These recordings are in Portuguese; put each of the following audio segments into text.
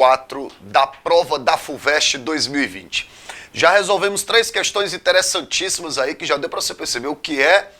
4 da prova da FUVEST 2020. Já resolvemos 3 questões interessantíssimas aí, que já deu para você perceber o que é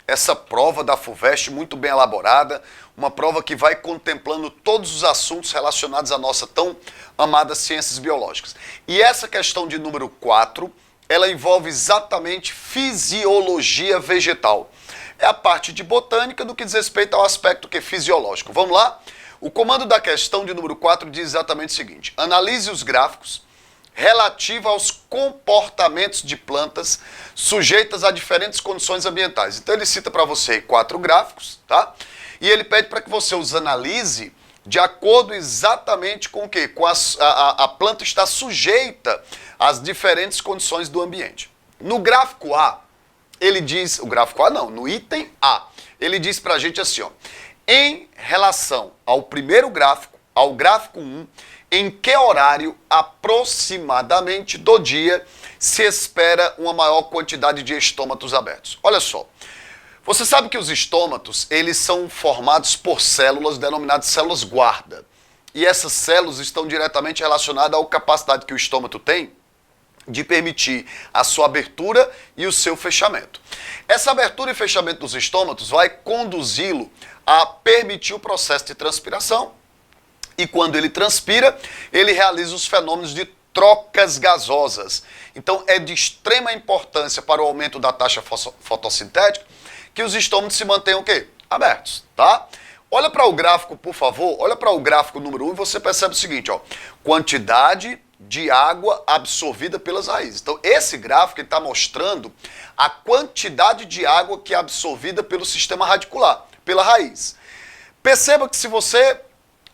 essa prova da FUVEST, muito bem elaborada, uma prova que vai contemplando todos os assuntos relacionados à nossa tão amada ciências biológicas. E essa questão de número 4, ela envolve exatamente fisiologia vegetal. É a parte de botânica do que diz respeito ao aspecto que é fisiológico. Vamos lá? O comando da questão de número 4 diz exatamente o seguinte: analise os gráficos relativos aos comportamentos de plantas sujeitas a diferentes condições ambientais. Então ele cita para você 4 gráficos, tá? E ele pede para que você os analise de acordo exatamente com o quê? Com a planta está sujeita às diferentes condições do ambiente. No gráfico A, ele diz, o gráfico A não, no item A, ele diz pra gente assim, ó, em relação ao primeiro gráfico, ao gráfico 1, em que horário aproximadamente do dia se espera uma maior quantidade de estômatos abertos? Olha só, você sabe que os estômatos, eles são formados por células denominadas células guarda. E essas células estão diretamente relacionadas à capacidade que o estômato tem de permitir a sua abertura e o seu fechamento. Essa abertura e fechamento dos estômatos vai conduzi-lo a permitir o processo de transpiração, e quando ele transpira, ele realiza os fenômenos de trocas gasosas. Então é de extrema importância para o aumento da taxa fotossintética que os estômatos se mantenham o quê? Abertos, tá? Olha para o gráfico, por favor, olha para o gráfico número 1 e você percebe o seguinte, ó, quantidade de água absorvida pelas raízes. Então, esse gráfico está mostrando a quantidade de água que é absorvida pelo sistema radicular, pela raiz. Perceba que se você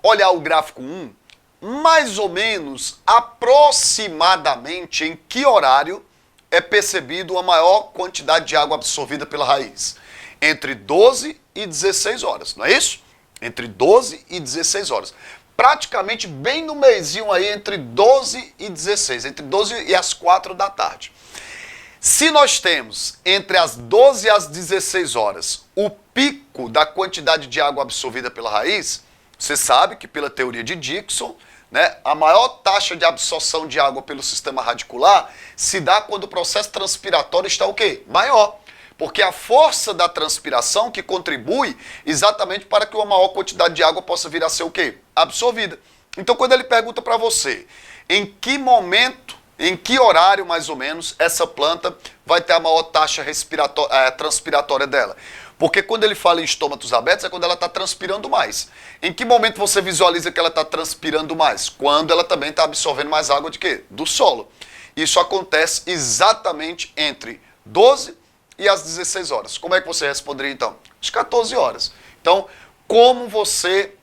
olhar o gráfico 1, mais ou menos, aproximadamente, em que horário é percebido a maior quantidade de água absorvida pela raiz? Entre 12 e 16 horas, não é isso? Entre 12 e 16 horas. Praticamente bem no meiozinho aí, entre 12 e 16, entre 12 e as 4 da tarde. Se nós temos entre as 12 e as 16 horas o pico da quantidade de água absorvida pela raiz, você sabe que pela teoria de Dickson, né, a maior taxa de absorção de água pelo sistema radicular se dá quando o processo transpiratório está o quê? Maior. Porque a força da transpiração que contribui exatamente para que uma maior quantidade de água possa vir a ser o quê? Absorvida. Então, quando ele pergunta para você em que momento, em que horário mais ou menos, essa planta vai ter a maior taxa transpiratória dela? Porque quando ele fala em estômatos abertos é quando ela está transpirando mais. Em que momento você visualiza que ela está transpirando mais? Quando ela também está absorvendo mais água de quê? Do solo. Isso acontece exatamente entre 12 e às 16 horas. Como é que você responderia então? Às 14 horas. Então, como você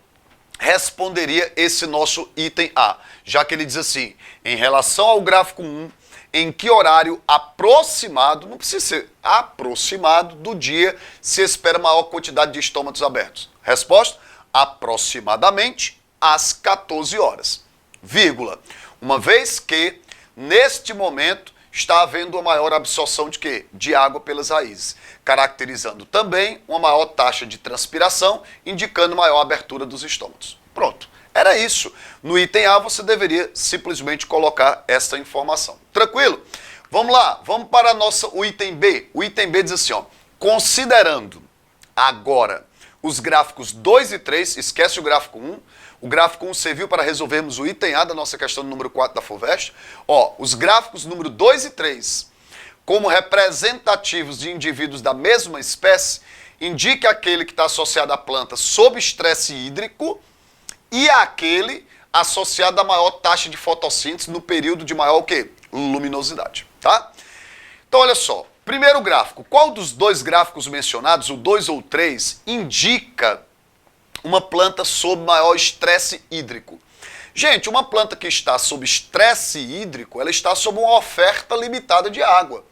responderia esse nosso item A? Já que ele diz assim, em relação ao gráfico 1, em que horário aproximado, não precisa ser aproximado do dia, se espera maior quantidade de estômatos abertos? Resposta, aproximadamente às 14 horas, vírgula. Uma vez que, neste momento, está havendo uma maior absorção de quê? De água pelas raízes, caracterizando também uma maior taxa de transpiração, indicando maior abertura dos estômatos. Pronto, era isso. No item A você deveria simplesmente colocar essa informação. Tranquilo? Vamos lá, vamos para o item B. O item B diz assim, ó, considerando agora os gráficos 2 e 3, esquece o gráfico 1, o gráfico 1 serviu para resolvermos o item A da nossa questão número 4 da FUVEST. Ó, os gráficos número 2 e 3, como representativos de indivíduos da mesma espécie, indica aquele que está associado à planta sob estresse hídrico e aquele associado à maior taxa de fotossíntese no período de maior o quê? Luminosidade, tá? Então, olha só. Primeiro gráfico. Qual dos 2 gráficos mencionados, o 2 ou 3, indica uma planta sob maior estresse hídrico? Gente, uma planta que está sob estresse hídrico, ela está sob uma oferta limitada de água.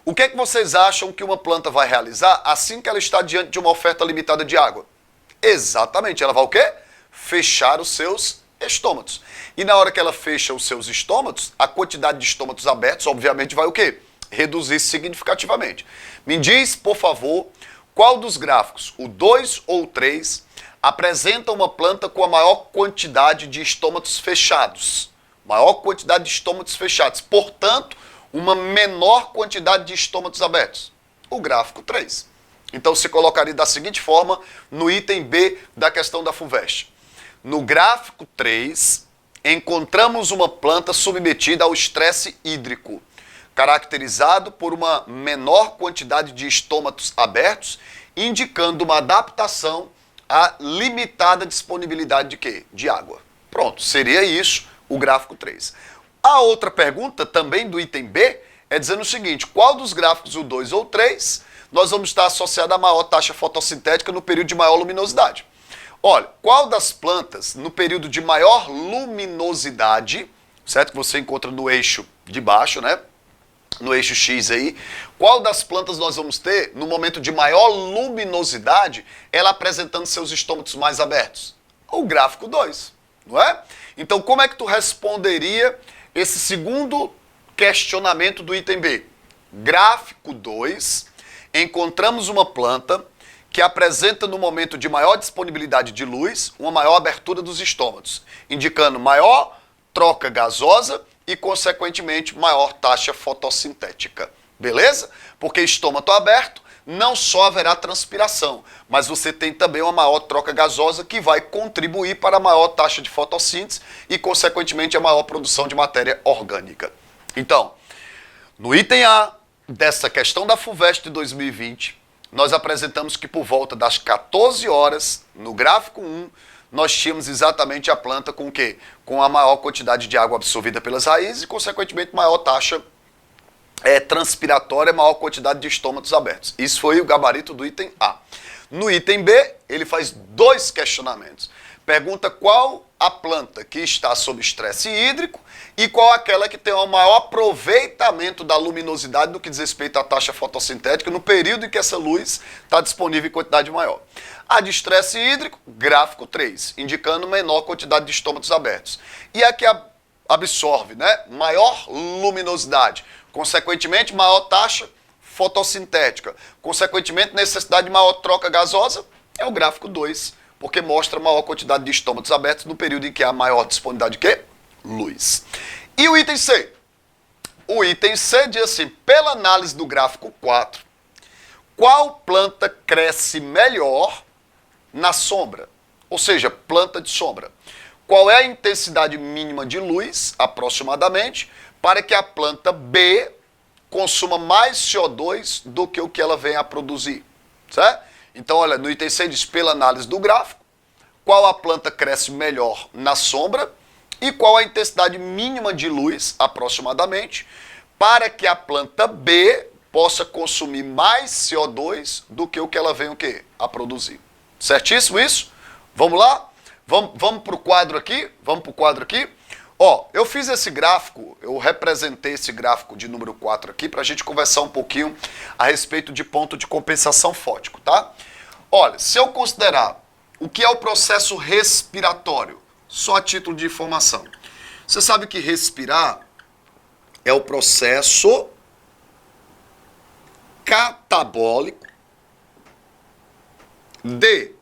O que é que vocês acham que uma planta vai realizar assim que ela está diante de uma oferta limitada de água? Exatamente, ela vai o quê? Fechar os seus estômatos. E na hora que ela fecha os seus estômatos, a quantidade de estômatos abertos, obviamente, vai o quê? Reduzir significativamente. Me diz, por favor, qual dos gráficos, o 2 ou o 3, apresenta uma planta com a maior quantidade de estômatos fechados. Maior quantidade de estômatos fechados. Portanto, uma menor quantidade de estômatos abertos. O gráfico 3. Então, se colocaria da seguinte forma no item B da questão da FUVEST. No gráfico 3, encontramos uma planta submetida ao estresse hídrico, caracterizado por uma menor quantidade de estômatos abertos, indicando uma adaptação à limitada disponibilidade de quê? De água. Pronto, seria isso o gráfico 3. A outra pergunta, também do item B, é dizendo o seguinte: qual dos gráficos, o 2 ou 3, nós vamos estar associado à maior taxa fotossintética no período de maior luminosidade? Olha, qual das plantas no período de maior luminosidade, certo? Que você encontra no eixo de baixo, né? No eixo X aí, qual das plantas nós vamos ter no momento de maior luminosidade, ela apresentando seus estômatos mais abertos? O gráfico 2, não é? Então, como é que tu responderia esse segundo questionamento do item B? Gráfico 2, encontramos uma planta que apresenta no momento de maior disponibilidade de luz, uma maior abertura dos estômatos, indicando maior troca gasosa e, consequentemente, maior taxa fotossintética. Beleza? Porque estômago aberto, não só haverá transpiração, mas você tem também uma maior troca gasosa que vai contribuir para a maior taxa de fotossíntese e, consequentemente, a maior produção de matéria orgânica. Então, no item A dessa questão da FUVEST de 2020, nós apresentamos que por volta das 14 horas, no gráfico 1, nós tínhamos exatamente a planta com o quê? Com a maior quantidade de água absorvida pelas raízes e, consequentemente, maior taxa transpiratória, maior quantidade de estômatos abertos. Isso foi o gabarito do item A. No item B, ele faz dois questionamentos. Pergunta qual a planta que está sob estresse hídrico e qual aquela que tem o maior aproveitamento da luminosidade no que diz respeito à taxa fotossintética no período em que essa luz está disponível em quantidade maior. A de estresse hídrico, gráfico 3, indicando menor quantidade de estômatos abertos. E a que absorve, né, maior luminosidade, consequentemente maior taxa fotossintética, consequentemente necessidade de maior troca gasosa, é o gráfico 2, porque mostra maior quantidade de estômatos abertos no período em que há maior disponibilidade de quê? Luz. E o item C? O item C diz assim: pela análise do gráfico 4, qual planta cresce melhor na sombra? Ou seja, planta de sombra. Qual é a intensidade mínima de luz, aproximadamente, para que a planta B consuma mais CO2 do que o que ela vem a produzir? Certo? Então, olha, no item C diz, pela análise do gráfico, qual a planta cresce melhor na sombra e qual a intensidade mínima de luz, aproximadamente, para que a planta B possa consumir mais CO2 do que o que ela vem o quê? A produzir. Certíssimo isso? Vamos lá? Vamos para o quadro aqui? Vamos para o quadro aqui? Ó, eu fiz esse gráfico, eu representei esse gráfico de número 4 aqui para a gente conversar um pouquinho a respeito de ponto de compensação fótico, tá? Olha, se eu considerar o que é o processo respiratório, só a título de informação. Você sabe que respirar é o processo catabólico de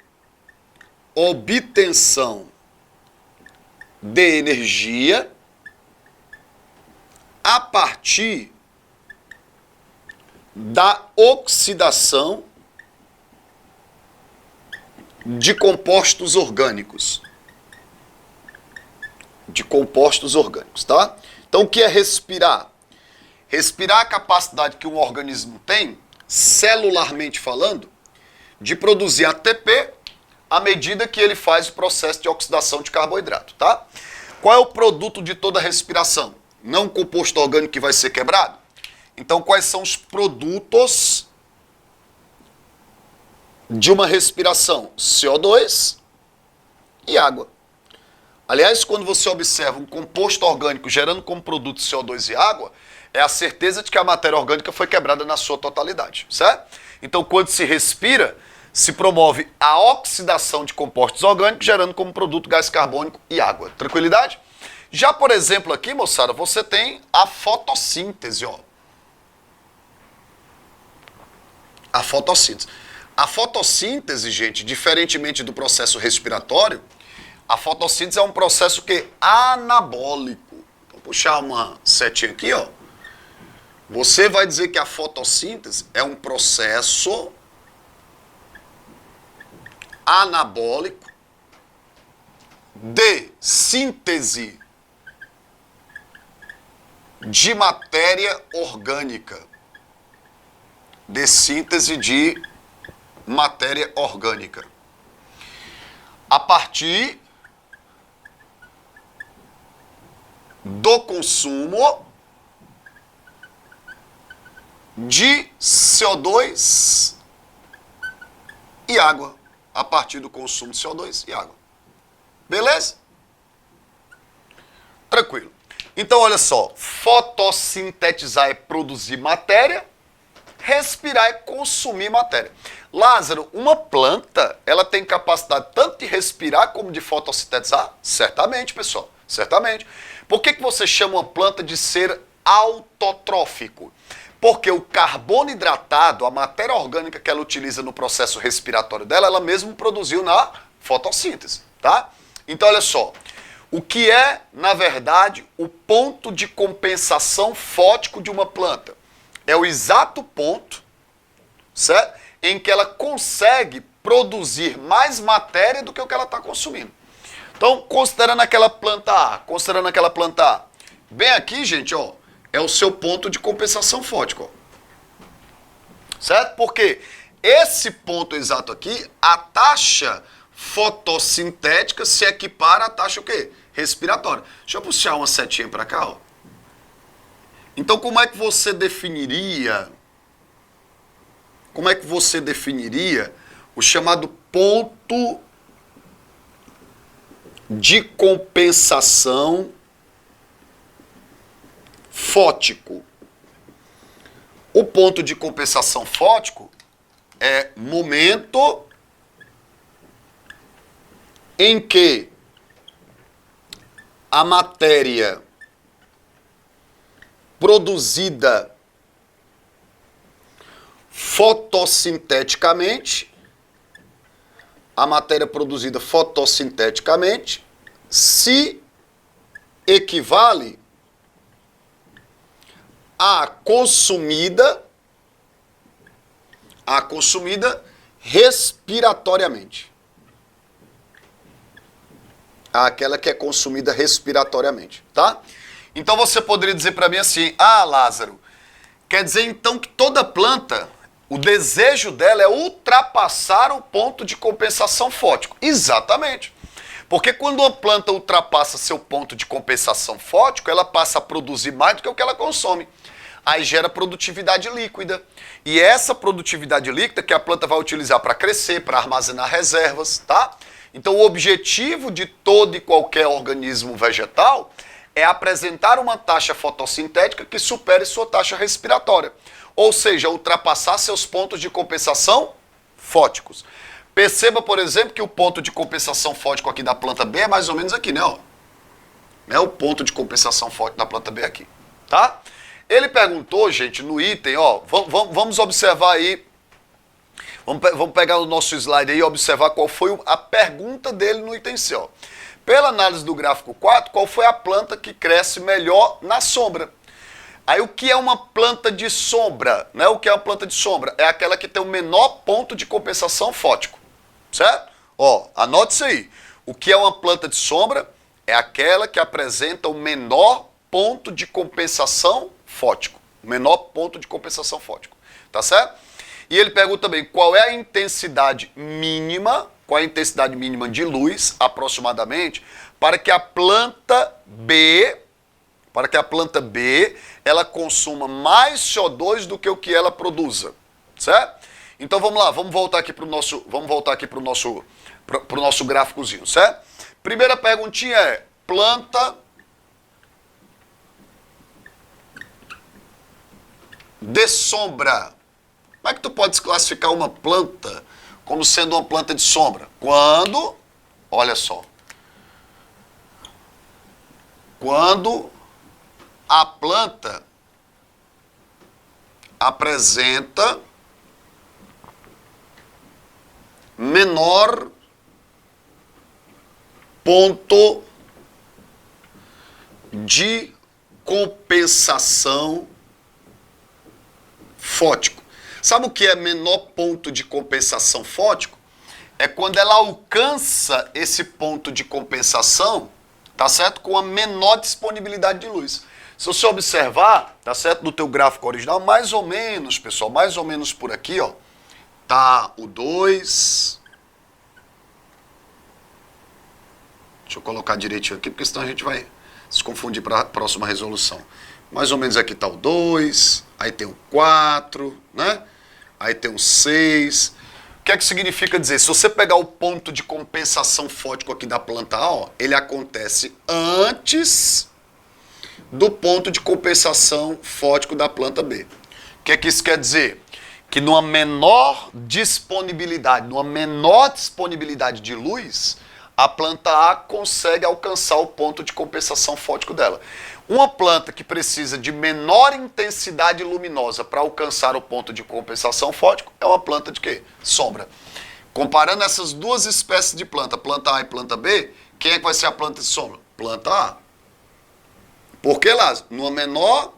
obtenção de energia a partir da oxidação de compostos orgânicos. Tá? Então, o que é respirar? Respirar é a capacidade que um organismo tem, celularmente falando, de produzir ATP à medida que ele faz o processo de oxidação de carboidrato, tá? Qual é o produto de toda respiração? Não o composto orgânico que vai ser quebrado? Então, quais são os produtos de uma respiração? CO2 e água. Aliás, quando você observa um composto orgânico gerando como produto CO2 e água, é a certeza de que a matéria orgânica foi quebrada na sua totalidade, certo? Então, quando se respira, se promove a oxidação de compostos orgânicos, gerando como produto gás carbônico e água. Tranquilidade? Já, por exemplo, aqui, moçada, você tem a fotossíntese, ó. A fotossíntese. A fotossíntese, gente, diferentemente do processo respiratório, a fotossíntese é um processo que anabólico. Vou puxar uma setinha aqui, ó. Você vai dizer que a fotossíntese é um processo anabólico de síntese de matéria orgânica. De síntese de matéria orgânica. A partir do consumo de CO2 e água. A partir do consumo de CO2 e água. Beleza? Tranquilo. Então, olha só. Fotossintetizar é produzir matéria. Respirar é consumir matéria. Lázaro, uma planta, ela tem capacidade tanto de respirar como de fotossintetizar? Certamente, pessoal. Certamente. Por que você chama uma planta de ser autotrófico? Porque o carbono hidratado, a matéria orgânica que ela utiliza no processo respiratório dela, ela mesmo produziu na fotossíntese, tá? Então, olha só. O que é, na verdade, o ponto de compensação fótico de uma planta? É o exato ponto, certo? Em que ela consegue produzir mais matéria do que o que ela está consumindo. Então, considerando aquela planta A, bem aqui, gente, ó, é o seu ponto de compensação fótico, ó. Certo? Porque esse ponto exato aqui, a taxa fotossintética se equipara à taxa o quê? Respiratória. Deixa eu puxar uma setinha para cá, ó. Então, como é que você definiria o chamado ponto de compensação fótico? O ponto de compensação fótico é momento em que a matéria produzida fotossinteticamente, se equivale à consumida respiratoriamente. Aquela que é consumida respiratoriamente, tá? Então você poderia dizer para mim assim, Lázaro, quer dizer então que toda planta, o desejo dela é ultrapassar o ponto de compensação fótico. Exatamente. Porque quando uma planta ultrapassa seu ponto de compensação fótico, ela passa a produzir mais do que o que ela consome. Aí gera produtividade líquida. E essa produtividade líquida que a planta vai utilizar para crescer, para armazenar reservas, tá? Então o objetivo de todo e qualquer organismo vegetal é apresentar uma taxa fotossintética que supere sua taxa respiratória. Ou seja, ultrapassar seus pontos de compensação fóticos. Perceba, por exemplo, que o ponto de compensação fótico aqui da planta B é mais ou menos aqui, né? Ó. É o ponto de compensação fótico da planta B aqui, tá? Ele perguntou, gente, no item, ó, vamos observar aí, vamos pegar o nosso slide aí e observar qual foi a pergunta dele no item C, ó. Pela análise do gráfico 4, qual foi a planta que cresce melhor na sombra? Aí o que é uma planta de sombra? Né? O que é uma planta de sombra? É aquela que tem o menor ponto de compensação fótico. Certo? Ó, anote isso aí. O que é uma planta de sombra? É aquela que apresenta o menor ponto de compensação fótico. O menor ponto de compensação fótico. Tá certo? E ele pergunta também qual é a intensidade mínima, qual é a intensidade mínima de luz, aproximadamente, para que a planta B, ela consuma mais CO2 do que o que ela produza, certo? Então vamos lá, vamos voltar aqui para o nosso gráficozinho, certo? Primeira perguntinha é, planta de sombra. Como é que tu pode classificar uma planta como sendo uma planta de sombra? Quando, olha só, quando a planta apresenta menor ponto de compensação fótico. Sabe o que é menor ponto de compensação fótico? É quando ela alcança esse ponto de compensação, tá certo? Com a menor disponibilidade de luz. Se você observar, tá certo? No teu gráfico original, mais ou menos, pessoal, mais ou menos por aqui, ó, tá o 2. Deixa eu colocar direitinho aqui, porque senão a gente vai se confundir para a próxima resolução. Mais ou menos aqui está o 2, aí tem o 4, né? Aí tem o 6. O que é que significa dizer? Se você pegar o ponto de compensação fótico aqui da planta A, ó, ele acontece antes do ponto de compensação fótico da planta B. O que é que isso quer dizer? Que numa menor disponibilidade de luz, a planta A consegue alcançar o ponto de compensação fótico dela. Uma planta que precisa de menor intensidade luminosa para alcançar o ponto de compensação fótico é uma planta de quê? Sombra. Comparando essas duas espécies de planta A e planta B, quem é que vai ser a planta de sombra? Planta A. Porque lá, numa menor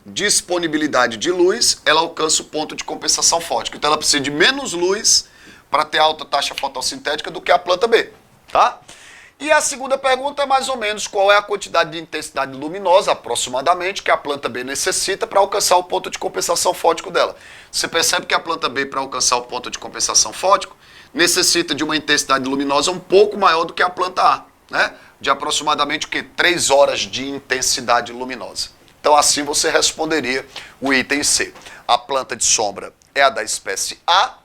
disponibilidade de luz, ela alcança o ponto de compensação fótico. Então ela precisa de menos luz para ter alta taxa fotossintética do que a planta B. Tá? E a segunda pergunta é mais ou menos qual é a quantidade de intensidade luminosa, aproximadamente, que a planta B necessita para alcançar o ponto de compensação fótico dela. Você percebe que a planta B, para alcançar o ponto de compensação fótico, necessita de uma intensidade luminosa um pouco maior do que a planta A, né? De aproximadamente o quê? 3 horas de intensidade luminosa. Então assim você responderia o item C. A planta de sombra é a da espécie A,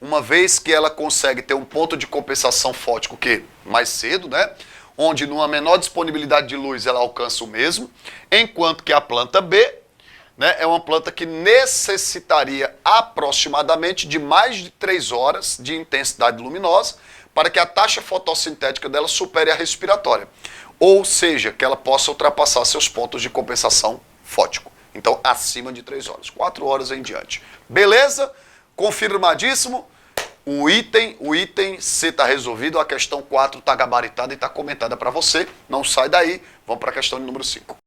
uma vez que ela consegue ter um ponto de compensação fótico que mais cedo, né? Onde numa menor disponibilidade de luz ela alcança o mesmo, enquanto que a planta B, né, é uma planta que necessitaria aproximadamente de mais de 3 horas de intensidade luminosa para que a taxa fotossintética dela supere a respiratória, ou seja, que ela possa ultrapassar seus pontos de compensação fótico. Então, acima de 3 horas, 4 horas em diante. Beleza? Confirmadíssimo. O item C está resolvido, a questão 4 está gabaritada e está comentada para você. Não sai daí, vamos para a questão de número 5.